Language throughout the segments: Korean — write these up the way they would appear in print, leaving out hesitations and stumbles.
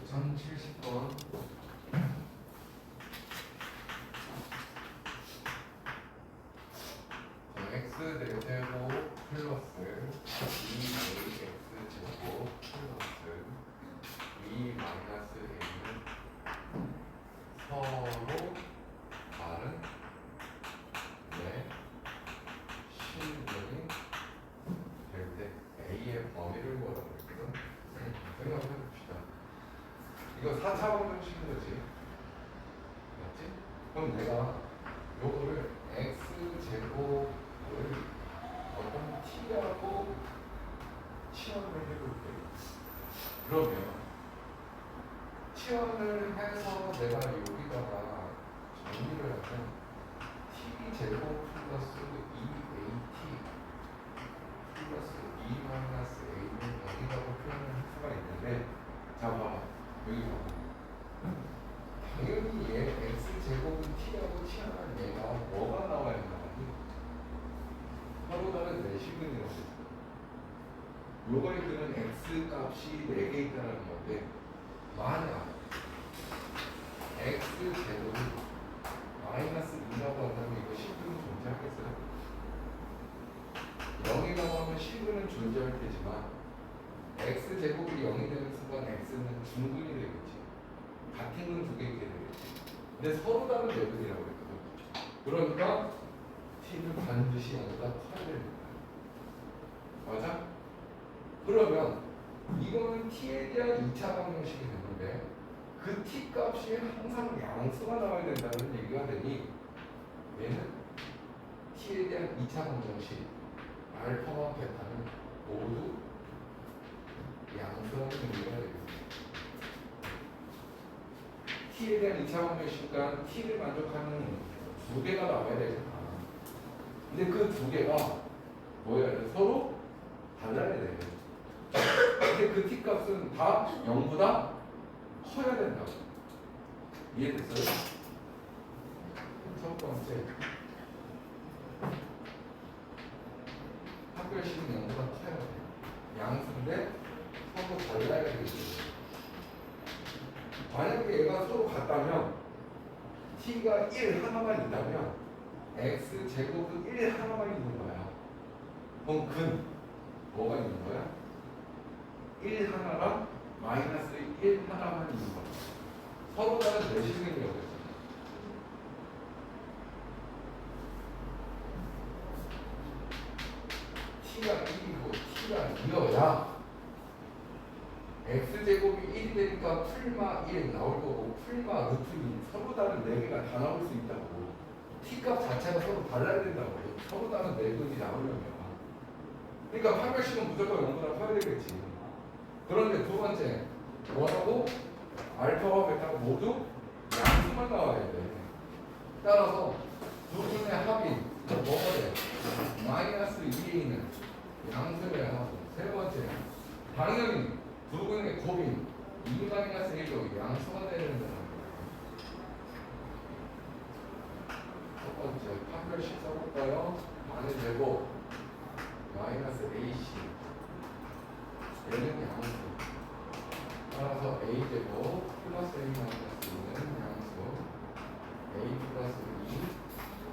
1070번 x 대제곱 플러스 2ax 제곱 플러스 2 마이너스 a는 서로 다른 실근이 될 때 a의 범위를 구하라고 했거든. 생각을 해봅시다. 이거 4차 방정식인 거지. 맞지? 그럼 내가 요거를 x제곱을 어떤 t라고 치환을 해볼게. 그러면 치환을 해서 내가 여기다가 정리를 하면 t제곱 플러스 2at 플러스 2 마이너스 a는 0이라고 표현을 할 수가 있는데, 자 봐봐. 여기 봐봐. 당연히 얘 x제곱은 t라고 치환한 얘가 뭐가 나와야 되나니? 서로 다른 내시근이라고 했어. 요거에 그는 x 값이 4개 있다는 건데, 만약 x제곱이 마이너스 2라고 한다면 이거 실근은 존재하겠어요? 0이라고 하면 실근은 존재할 테지만 x제곱이 0이 되는 순간 x는 중근이 되겠지. 같은 건 2개 있게 되겠지. 근데 서로 다른 내근이라고 했거든. 그러니까 t는 반드시 0보다 커야 됩니다. 맞아? 그러면 이거는 t에 대한 2차 방정식이 되는데, 그 t 값이 항상 양수가 나와야 된다는 얘기가 되니 얘는 t에 대한 2차 방정식 알파와 베타는 모두 양수라는 의미가 되겠습니다. t에 대한 2차 방정식과 t를 만족하는 2개가 나와야 되잖아. 근데 그 2개가 뭐야? 서로 달라야 돼. 근데 그 t 값은 다 0보다 커야 된다고. 이해됐어요? 첫 번째, 합별식은 0보다 커야 돼. 양수인데 서로 달라야 되겠죠. 만약에 얘가 서로 같다면 t가 1 하나만 있다면 x제곱은 1 하나만 있는 거야. 그럼 근 뭐가 있는 거야? 1 하나랑 마이너스 1 하나만 있는 거야. 서로 다른 내시경이라고 했어. t가 1이고 t가 2여야 x제곱이 1이 되니까 풀마 1 나올 거고, 풀마 루트 2 서로 다른 4개가 다 나올 수 있다고. t값 자체가 서로 달라야 된다고. 서로 다른 내근이 나오려면. 그러니까 판별식은 무조건 0보다 커야 되겠지. 그런데 두 번째, 뭐라고? 알파와 베타가 모두 양수만 나와야 돼. 따라서 두 분의 합이 뭐가 돼? 마이너스 2a는 양수를 하고, 세 번째, 당연히 두 분의 곱인 2 마이너스 1도 양수가 되는 거야. 첫 번째, 판별식 써볼까요? 만의 제곱 마이너스 ac 얘는 양수. 따라서 a제곱 플러스 a 마이너스 2는 양수. a 플러스 2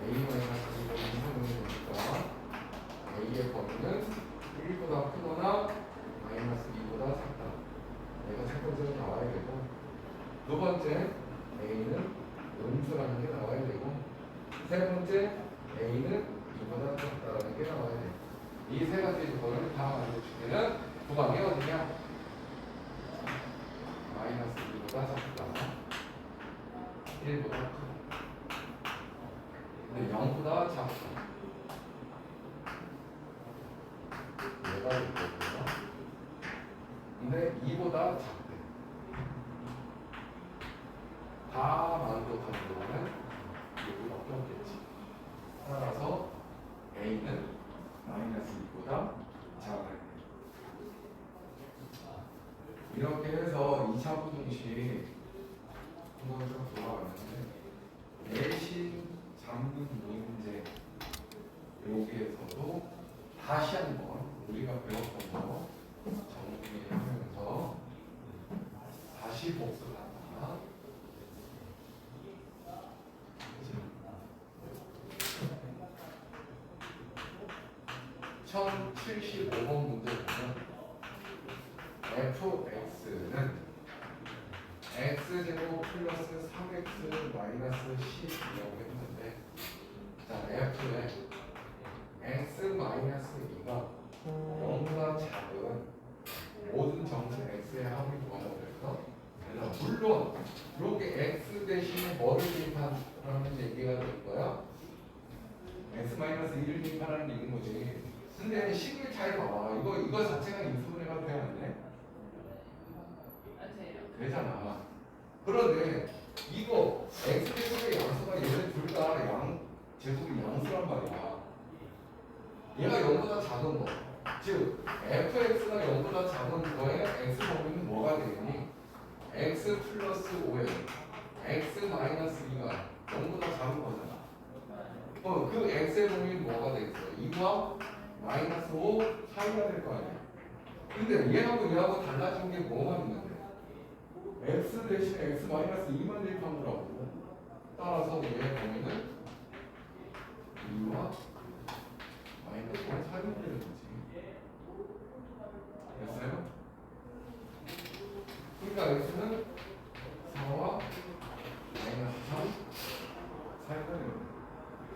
a 마이너스 2가 이상이 되니까 a의 범위는 1보다 크거나 마이너스 2보다 작다. 얘가 첫 번째로 나와야 되고, 두 번째 a는 음수라는 게 나와야 되고, 세 번째 a는 2보다 작다라는 게 나와야 돼. 이 세 가지 조건을 다 만족시키는 구간이 어디냐? 마이너스 2보다 작다, 1보다 크다, 근데 0보다 작다. 얘가 있거든요. 근데 2보다 작대. 다 만족하는 동안은 여기밖에 없겠지. 따라서 a는 마이너스 2보다 작아야 돼. 이렇게 해서 2차 부등식 한번 좀 돌아가는데, 내신 잡는 문제 여기에서도 다시 한번 우리가 배웠던 거 정리하면서 다시 다시 복수한다. 1075번 문제 보면 fx는 x제곱 플러스 3x 마이너스 10이라고 했는데, 자 f에 x 마이너스 2가 0보다 작은 모든 정수 x의 합이 구하라고 해서, 물론 요게 x 대신에 뭐를 대입하라는 얘기가 될 거야. x 마이너스 1을 대입하라는 얘기인 거지. 근데 식을 잘 봐봐. 이거 자체가 인수분해가 돼 안 돼? 되잖아. 그런데 이거 x 제곱의 양수가 얘네 둘 다 양 제곱이 양수란 말이야. 얘가 0보다 작은 거, 즉 fx가 0보다 작은 거에 x 범위는 뭐가 되니? x 플러스 5에 x 마이너스 2가 0보다 작은 거잖아. 그 x의 범위는 뭐가 되겠어? 2와 마이너스 5 사이가 될 거 아니야. 근데 얘하고 달라진 게 뭐가 있는데? x 대신에 x 마이너스 2만 대입한 거라고. 따라서 얘의 범위는 2와 마이너스 5 사이가 되는 거지. 됐어요? 그러니까 x는 4와 마이너스 3 사이가 되는 거야.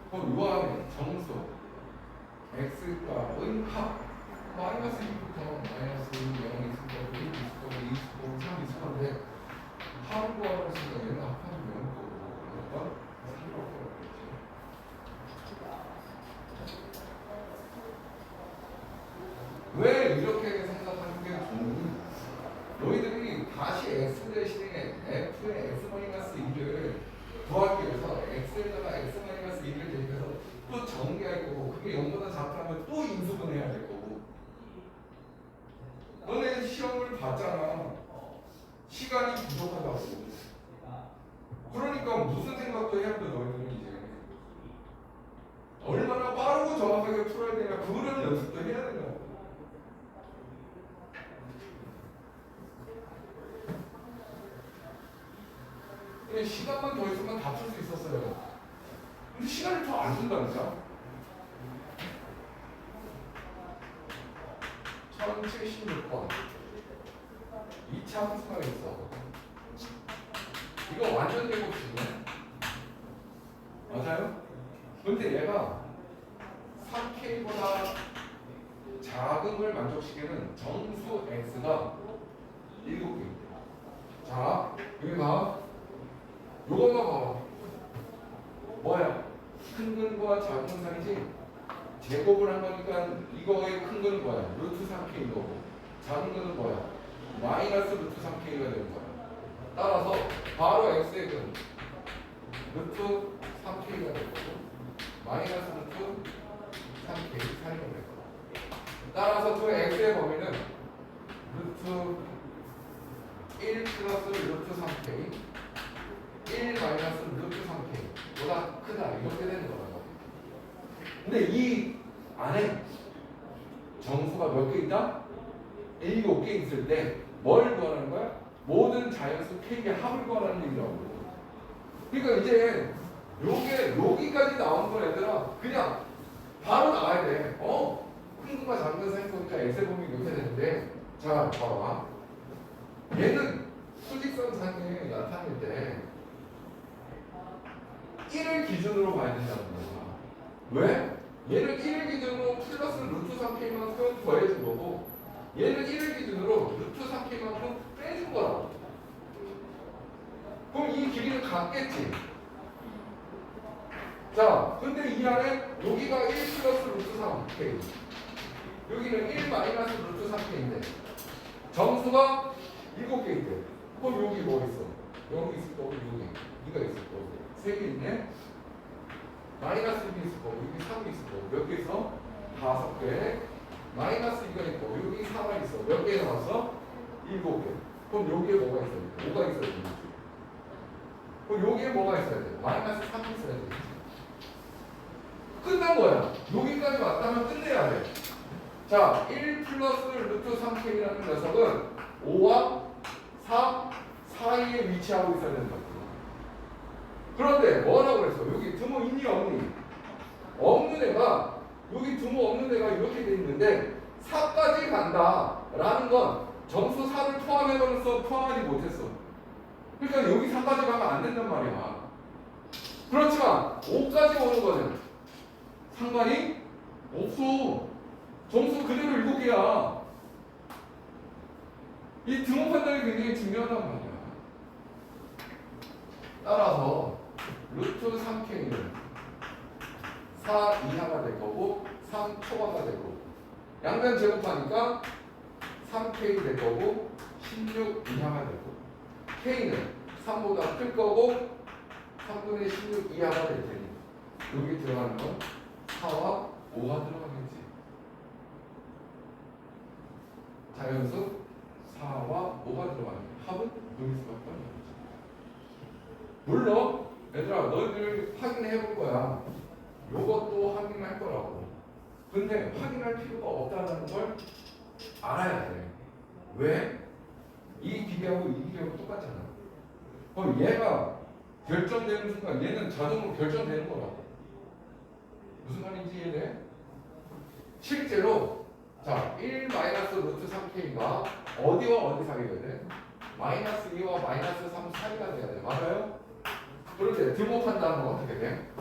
그럼 요하면 정수 x값은 합 마이너스 2부터 마이너스 0 있을 거고 1 있을 거고 2 있을 거고 3 있을 건데, 합을 구하라고 했으니까 얘는 합하면 0 거고, 그러니까 3이라고 그러겠지. 왜 이렇게 생각하는 게 좋니? 너희들이 다시 x 대신에 f의 x 마이너스 2를 구하기 위해서 x에다가 x 마이너스 2를 대입해서 또 정리할 거고, 그게 0보다 작다면 또 인수분해야 될 거고. 너네 시험을 봤잖아. 시간이 부족하다고. 그러니까 무슨 생각도 해야 돼. 너희들은 이제 얼마나 빠르고 정확하게 풀어야 되냐, 그런 연습도 해야 된다고. 시간만 더 있으면 다 풀 수 있었어요. 근데 시간을 더 안 준다니까. 1076번 2차 함수가 있어. 이거 완전 제곱식이네. 맞아요? 근데 얘가 3k보다 작은 걸 만족시키는 정수 x가 7개. 자, 여기 봐. 요것만 봐봐. 뭐야? 큰 근과 작은 사이지? 제곱을 한 거니까 이거의 큰 근은 뭐야? 루트 3k인 거고, 작은 근은 뭐야? 마이너스 루트 3k가 되는 거야. 따라서 바로 x의 근 루트 3k가 될 거고, 마이너스 루트 3k 사이가 될 거야. 따라서 그 x의 범위는 루트 1 플러스 루트 3k 1 마이너스 루트 3k보다 크다, 이렇게 되는 거라고. 근데 이 안에 정수가 몇 개 있다? 7개 있을 때 뭘 구하는 거야? 모든 자연수 K의 합을 구하라는 얘기라고. 그러니까 이제 요게 여기까지 나온 건 얘들아 그냥 바로 나와야 돼. 큰 거가 작은 거 사이 거니까 x의 범위 이렇게 되는데, 자 봐봐. 얘는 수직선상에 나타낼 때 1을 기준으로 봐야 된다는 거야. 왜? 얘는 1을 기준으로 플러스 루트 3k만큼 더해준 거고, 얘는 1을 기준으로 루트 3k만큼 빼준 거라고. 그럼 이 길이는 같겠지? 자, 근데 이 안에 여기가 1 플러스 루트 3k, 여기는 1 마이너스 루트 3k인데 정수가 7개 있대. 그럼 여기 뭐 있어? 여기 있을 거고, 여기가 있을 거고, 3개 있네? 마이너스 1이 있을 거고, 여기 3이 있을 거고, 몇 개 있어? 5개. 마이너스 2가 있고, 여기 4가 있어. 몇 개 나왔어? 7개. 그럼 여기에 뭐가 있어야 돼? 뭐가 있어야 돼? 그럼 여기에 뭐가 있어야 돼? 마이너스 3이 있어야 돼. 끝난 거야. 여기까지 왔다면 끝내야 돼. 자, 1 플러스 루트 3k라는 녀석은 5와 4 위치하고 있어야 된다고. 그런데 뭐라고 그랬어? 여기 등호 있니 없니? 없는 애가 여기 등호 없는 애가 이렇게 돼 있는데 4까지 간다라는 건 정수 4를 포함해버려서 포함하지 못했어. 그러니까 여기 4까지 가면 안 된단 말이야. 그렇지만 5까지 오는 거는 상관이 없어. 정수 그대로 7개야. 이 등호 판단이 굉장히 중요하단 말이야. 따라서 루트 3K는 4 이하가 될 거고 3 초과가 될 거고 양변 제곱하니까 3K 될 거고 16 이하가 될 거고 K는 3보다 클 거고 3분의 16 이하가 될 테니 여기 들어가는 건 4와 5가 들어가겠지. 자연수 4와 5가 들어가는 합은 여기 수밖에 없는 거지. 물론 얘들아 너희들 확인해 볼 거야. 요것도 확인할 거라고. 근데 확인할 필요가 없다는 걸 알아야 돼. 왜? 이 기계하고 이 기계하고 똑같잖아. 그럼 얘가 결정되는 순간 얘는 자동으로 결정되는 거라고. 무슨 말인지 이해돼? 실제로 자 1 마이너스 루트 3K가 어디와 어디 사이가 돼? 마이너스 2와 마이너스 3 사이가 돼야 돼. 맞아요? 그런데 등호 판단은 어떻게 돼?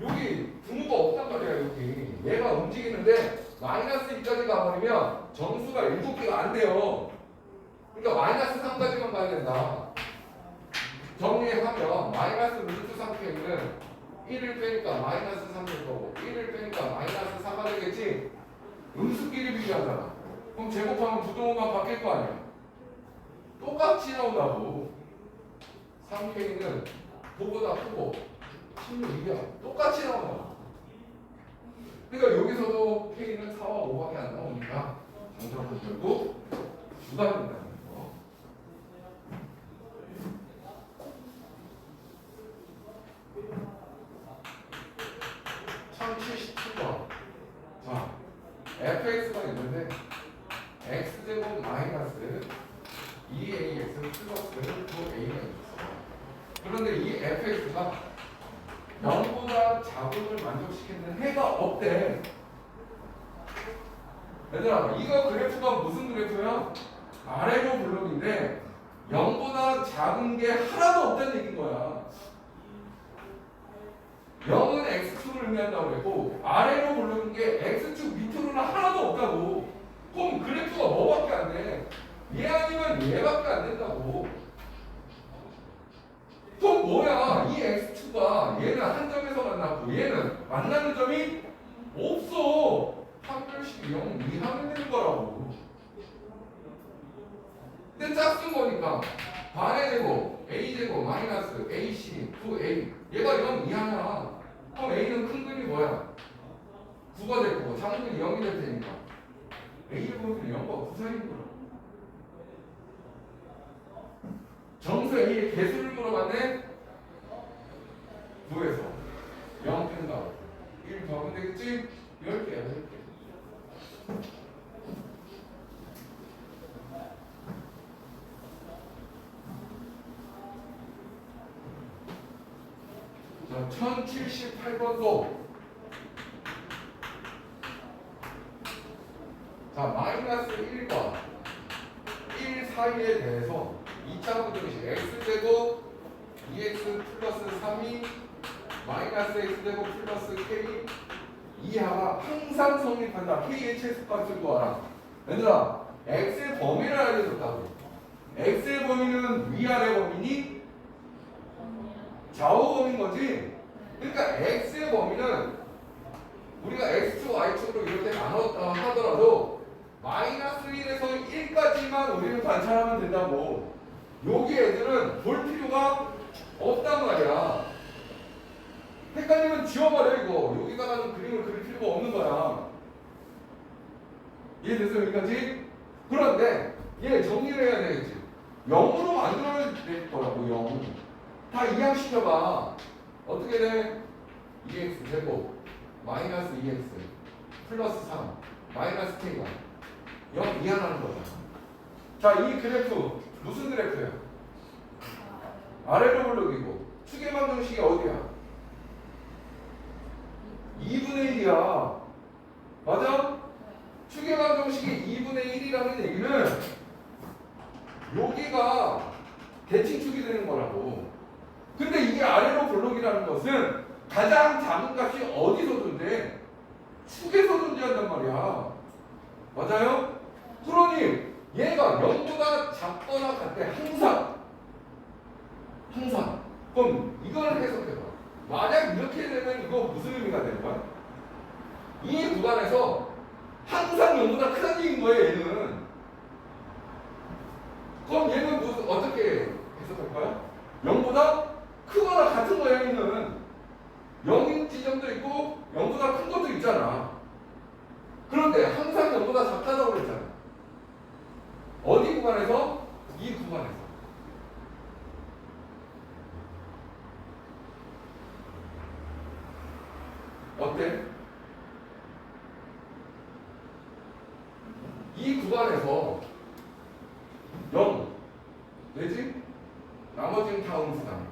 여기 등호가 없단 말이야. 여기 얘가 움직이는데 마이너스 2까지 가버리면 정수가 7개가 안 돼요. 그러니까 마이너스 3까지만 가야 된다. 정리하면 마이너스 루트 3K는 1을 빼니까 마이너스 3일 거고 1을 빼니까 마이너스 4가 되겠지. 음수끼리 비교하잖아. 그럼 제곱하면 부등호만 바뀔 거 아니야. 똑같이 나온다고. 3K는 5보다 크고 16이야. 똑같이 나온다고. 그러니까 여기서도 K는 4와 5밖에 안 나오니까 정답은 결국 2가 된다는 거. 참 77번. 자, fx가 있는데 x제곱 마이너스 2ax 플러스 9a가 있어. 그런데 이 fx가 0보다 작음을 만족시키는 해가 없대. 얘들아 이거 그래프가 무슨 그래프야? 아래로 블록인데 0보다 작은 게 하나도 없다는 얘기인 거야. 0은 x축을 의미한다고 그랬고 아래로 블록인 게 x축 밑으로는 하나도 없다고. 그럼 그래프가 뭐밖에 안 돼? 얘 아니면 얘밖에 안 된다고. 그럼 뭐야? 이 x축과 얘는 한 점에서 만났고 얘는 만나는 점이 없어. 판별식이 0 이하면 되는 거라고. 근데 짝쓴 거니까 반의 제곱 a제곱 마이너스 ac 9a 얘가 0 이하냐. 그럼 a는 큰 근이 뭐야? 9가 될 거고 작은 근이 0이 될 테니까 a의 범위는 0과 9 사이인 거라고. 정수 A의 개수를 물어봤네. 9에서 0 뺀다. 1 더하면 되겠지? 10개야 10개. 자, 1078번도 자, 마이너스 1과 1 사이에 대해서 2차 부등식 x제곱 2x 플러스 3이 마이너스 x제곱 플러스 k 이하가 항상 성립한다. k의 최소값을 구하라. 얘들아 x의 범위를 알려줬다고. x의 범위는 위아래 범위니 좌우 범위인 거지. 그러니까 x의 범위는 우리가 x축 y축으로 이렇게 나눴다 하더라도 마이너스 1에서 1까지만 우리는 관찰하면 된다고. 여기 애들은 볼 필요가 없단 말이야. 헷갈리면 지워버려 이거. 여기다가는 그림을 그릴 필요가 없는 거야. 이해됐어 여기까지? 그런데 얘 정리를 해야 되겠지. 0으로 만들어야 될 거라고. 0 다 이항시켜봐. 어떻게 돼? 2x 제곱 마이너스 2x 플러스 3 마이너스 k가 0 이하라는 거잖아. 자, 이 그래프 무슨 그래프야? 아래로 블록이고 축의 방정식이 어디야? 2분의 1이야. 맞아? 축의 방정식이 2분의 1이라는 얘기는 여기가 대칭축이 되는 거라고. 근데 이게 아래로 블록이라는 것은 가장 작은 값이 어디서 존재해? 축에서 존재한단 말이야. 맞아요? 그러니 얘가 0보다 작거나 같대. 항상. 그럼 이걸 해석해봐. 만약 이렇게 되면 이거 무슨 의미가 되는 거야? 이 구간에서 항상 0보다 크다는 얘기인 거예요, 얘는. 그럼 얘는 무슨 어떻게 해석할까요? 0보다 크거나 같은 거야, 얘는. 0인 지점도 있고 0보다 큰 것도 있잖아. 그런데 항상 0보다 작다고 그랬잖아. 어디 구간에서? 이 구간에서. 어때? 이 구간에서 0 내지 나머지는 다 음수잖아.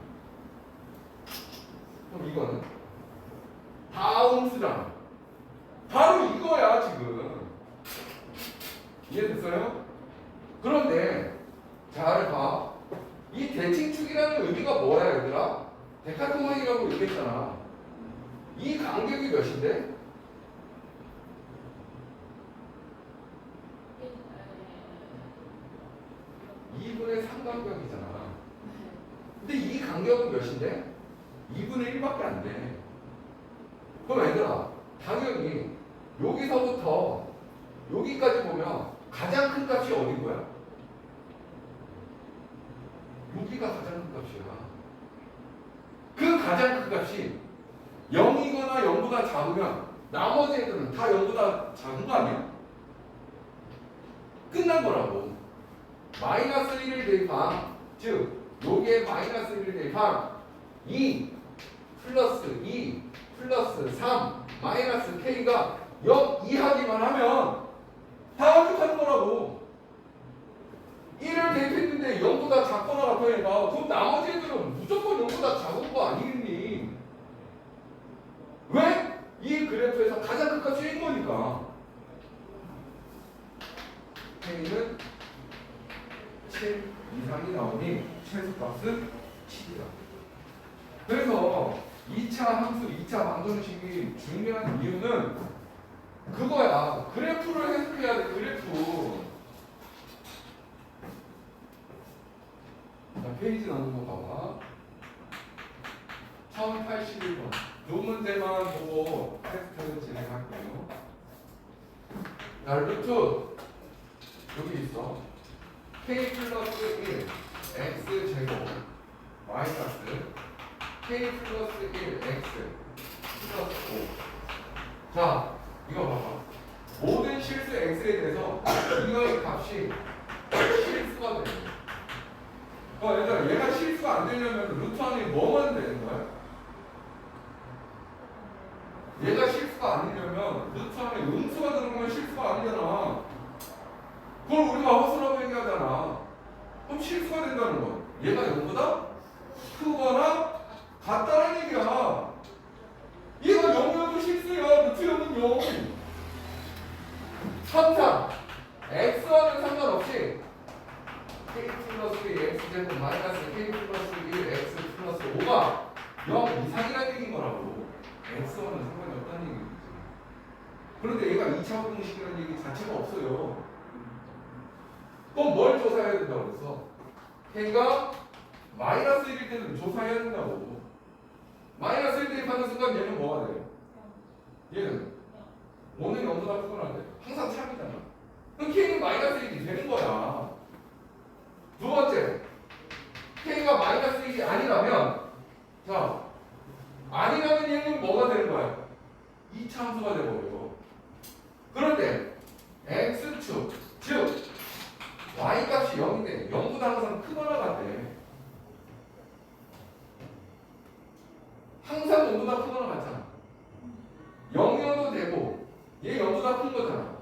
그럼 이거는 다 음수잖아. 바로 이거야 지금. 이해됐어요? 그런데 잘 봐. 이 대칭축이라는 의미가 뭐야 얘들아? 데카토만이라고 얘기했잖아. 이 간격이 몇인데? 2분의 3 간격이잖아. 근데 이 간격은 몇인데? 2분의 1밖에 안 돼. 그럼 얘들아, 당연히 여기서부터 여기까지 보면 가장 큰 값이 어딘 거야? 여기가 가장 큰 값이야. 그 가장 큰 값이 0이거나 0보다 작으면 나머지 애들은 다 0보다 작은 거 아니야? 끝난 거라고. 마이너스 1을 대입한, 즉 요게 마이너스 1을 대입한 2 플러스 2 플러스 3 마이너스 k가 0 이하기만 하면 다 함축하는 거라고. 1을 대입했는데 0보다 작거나 같으니까 그럼 나머지 애들은 무조건 0보다 작은 거 아니겠니? 왜? 이 그래프에서 가장 큰 값이 1인 거니까. k는 7 이상이 나오니 최소값은 7이다. 그래서 2차 함수, 2차 방정식이 중요한 이유는 그거야. 그래프를 해석해야 돼, 그래프. 자, 페이지 나눈 거 봐봐. 1081번. 두 문제만 보고 테스트를 진행할게요. 자, 루트 여기 있어. k 플러스 1 x 제곱 마이너스 k 플러스 1 x 플러스 5. 자, 이거 봐봐. 모든 실수 x에 대해서 이거의 값이 실수가 돼. 얘들아, 얘가 실수가 안 되려면 루트 안에 뭐만 되는 거야? 얘가 실수가 아니려면 루트 안에 음수가 들어가면 실수가 아니잖아. 그걸 우리가 허수라고 얘기하잖아. 그럼 실수가 된다는 거. 얘가 0보다 크거나 같다는 얘기야. 얘가 0이어도 실수야. 루트 0은 0. 항상 x와는 상관없이 k 플러스 2 x 제곱 마이너스 k 플러스 1 x 플러스 5가 0 이상이라는 얘기인 거라고. x와는 상관이 없다는 얘기지. 그런데 얘가 2차 방정식이라는 얘기 자체가 없어요. 그럼 뭘 조사해야 된다고 그랬어? k가 마이너스 1일 때는 조사해야 된다고. 마이너스 1 대입하는 순간 얘는 뭐가 돼요? 얘는 5는 0보다 크거나 안 돼. 항상 참이잖아. 그럼 k는 마이너스 1이 되는 거야. 두 번째, k가 마이너스 1이 아니라면, 자, 아니라면 얘는 뭐가 되는 거야? 2차 함수가 돼버려. 그런데 x축, 즉 y값이 0인데 0보다 항상 크거나 같대. 항상 0보다 크거나 같잖아. 0이어도 되고 얘 0보다 큰 거잖아.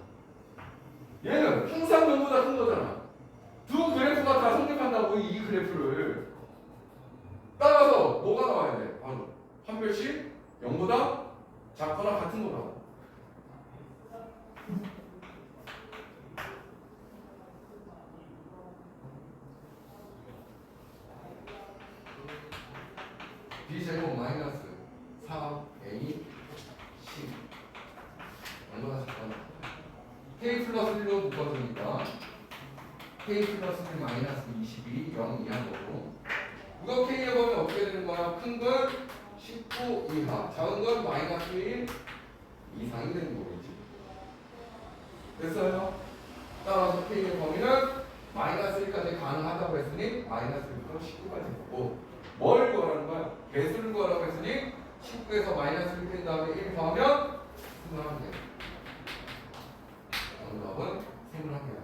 얘는 항상 0보다 큰 거잖아. 두 그래프가 다 성립한다고 이 그래프를. 0보다 작거나 같은 거라고. b제곱 마이너스 4a 10 얼마나 작거나 k 플러스 1로 묶어주니까 k 플러스 1 마이너스 22 0 이하인 거고 이거 k의 범위 어떻게 되는 거야? 큰 건 19 이하 작은 건 마이너스 1 이상이 되는 거겠지. 됐어요? 따라서 k의 범위는 마이너스 1까지 가능하다고 했으니 마이너스 1부터 19까지 보고 뭘 구하라는 거야? 개수를 구하라고 했으니 19에서 마이너스 1 뺀 다음에 1 더하면 21개. 정답은 21개야.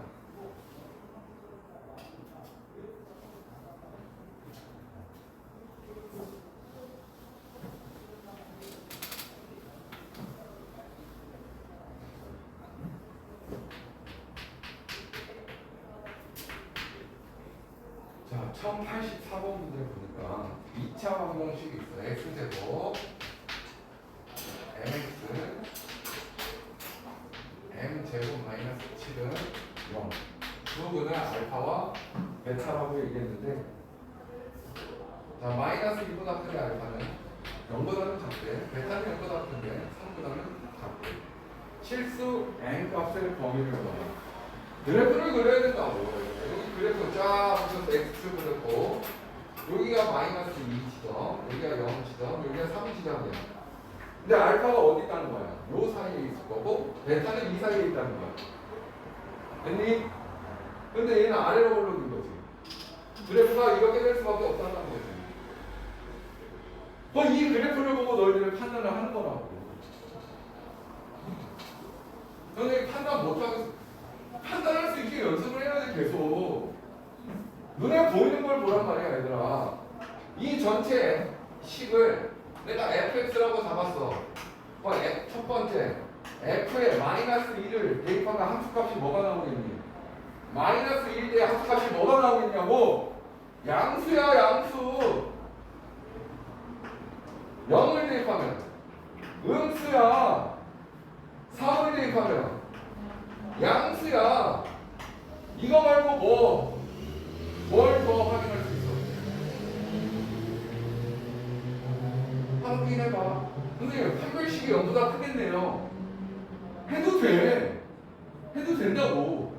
자, 1084번 문제 보니까 2차 방정식이 있어. x제곱 mx m제곱 마이너스 7은 0. 그 부분을 알파와 베타라고 얘기했는데 자, 마이너스 2보다 크게 알파는 0보다는 작대 베타는 0보다 큰데 3보다는 작대 실수 n 값의 범위를 넣어 그래프를 그려야 된다고. 여기 그래프 쫙 붙여서 x 그렸고 여기가 마이너스 2 지점, 여기가 0 지점, 여기가 3 지점이야. 근데 알파가 어디 있다는 거야? 요 사이에 있을 거고 베타는 이 사이에 있다는 거야. 됐니? 근데 얘는 아래로 올라오는 거지. 그래프가 이렇게 될 수밖에 없다는 거지. 이 그래프를 보고 너희들은 판단을 하는 거라고. 너네 판단 못하고 판단할 수 있게 연습을 해야 돼. 계속 눈에 보이는 걸 보란 말이야 얘들아. 이 전체 식을 내가 fx라고 잡았어. 첫 번째 f에 마이너스 1을 대입하면 함수값이 뭐가 나오겠니? 마이너스 1 대 함수값이 뭐가 나오겠냐고. 양수야 양수. 0을 대입하면 음수야. 3을 대입하면 양수야. 이거 말고 뭘 더 확인할 수 있어? 확인해봐. 선생님, 판별식이 0보다 크겠네요. 해도 돼. 해도 된다고.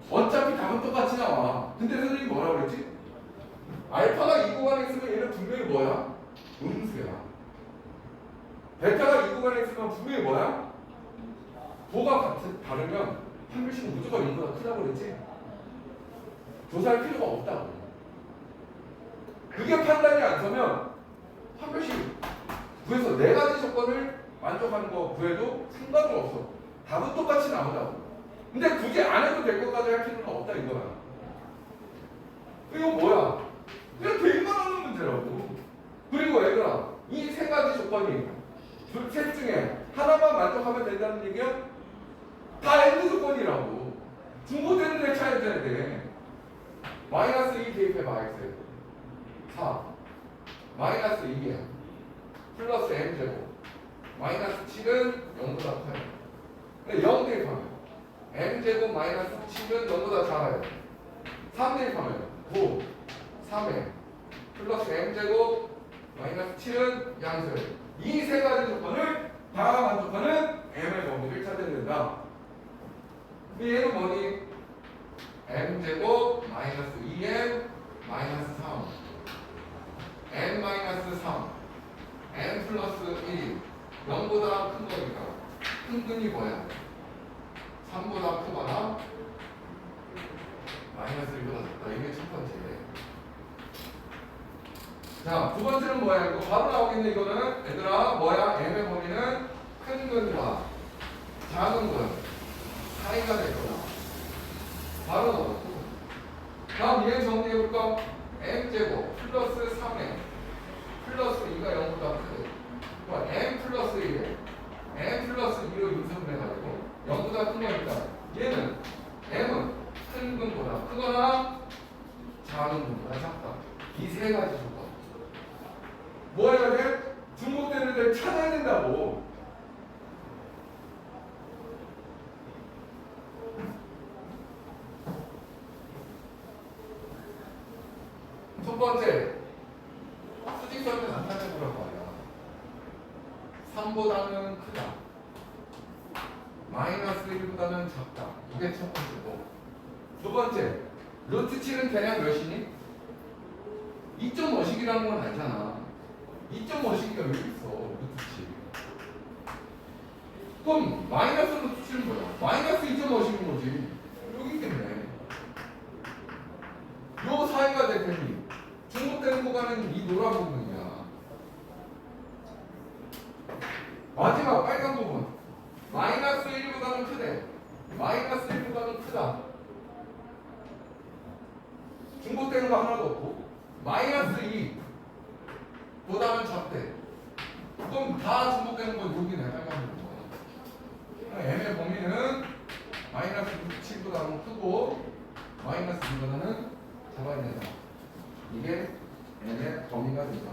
어차피 답은 똑같이 나와. 근데 선생님이 뭐라 그랬지? 알파가 이 구간에 있으면 얘는 분명히 뭐야? 음수야. 베타가 이 구간에 있으면 분명히 뭐야? 도가 다르면 판별식은 무조건 0보다 크다고 그랬지? 조사할 필요가 없다고. 그게 판단이 안 서면 판별식 구해서 네 가지 조건을 만족하는 거 구해도 상관은 없어. 답은 똑같이 나온다고. 근데 굳이 안 해도 될 것까지 할 필요는 없다 이거야. 이거 뭐야? 그냥 대입만 하는 문제라고. 그리고 얘들아, 이 세 가지 조건이 셋 중에 하나만 만족하면 된다는 얘기야? 다 엔드 조건이라고. 중고되는 애 찾아야 돼. 마이너스 2 대입해봐 x 4 마이너스 2이야 플러스 m제곱 마이너스 7은 0보다 커요. 근데 0 대입하면 m제곱 마이너스 7은 0보다 작아요. 3 대입하면 9 3에 플러스 m제곱 마이너스 7은 양수예요. 이 세 가지 조건을 다 만족하는 m의 범위를 찾아야 된다. 얘는 뭐니? m제곱 마이너스 2m 마이너스 3 m 마이너스 3 m 플러스 1 0보다 큰 거니까 큰 근이 뭐야? 3보다 크거나 마이너스 1보다 작다. 이게 첫 번째. 자, 두 번째는 뭐야? 이거 바로 나오겠네. 이거는 얘들아 뭐야? m의 범위는 큰 근과 작은 근 사이가 될 거다. 바로 넣었고 다음 얘 정리해볼까? m제곱 플러스 3m 플러스 2가 0보다 크대. m 플러스 1에 m 플러스 2로 인수분 해가지고 0보다 큰 거니까 얘는 m은 큰 근보다 크거나 작은 근보다 작다. 이 세 가지 조건 뭐 해야 돼? 중복되는 데를 찾아야 된다고. 첫 번째, 수직선을 나타내보라고 하냐. 3보다는 크다. 마이너스 1보다는 작다. 이게 첫 번째고. 두 번째, 루트 7은 대략 몇이니? 2.5식이라는 건 알잖아. 2.5식이가 여기 있어. 루트 7. 그럼 마이너스 루트 7은 뭐야? 마이너스 2.5식인 거지. 여기 있겠네. 요 사이가 되더니 중복되는 구간은 이 노란 부분이야. 마지막 빨간 부분. 마이너스 1보다는 크대. 마이너스 1보다는 크다. 중복되는 거 하나도 없고. 마이너스 2보다는 작대. 그럼 다 중복되는 건 여기네. 빨간 부분. m의 범위는 마이너스 7보다는 크고 마이너스 2보다는 작아야 된다. 이게 m의 범위가 된다.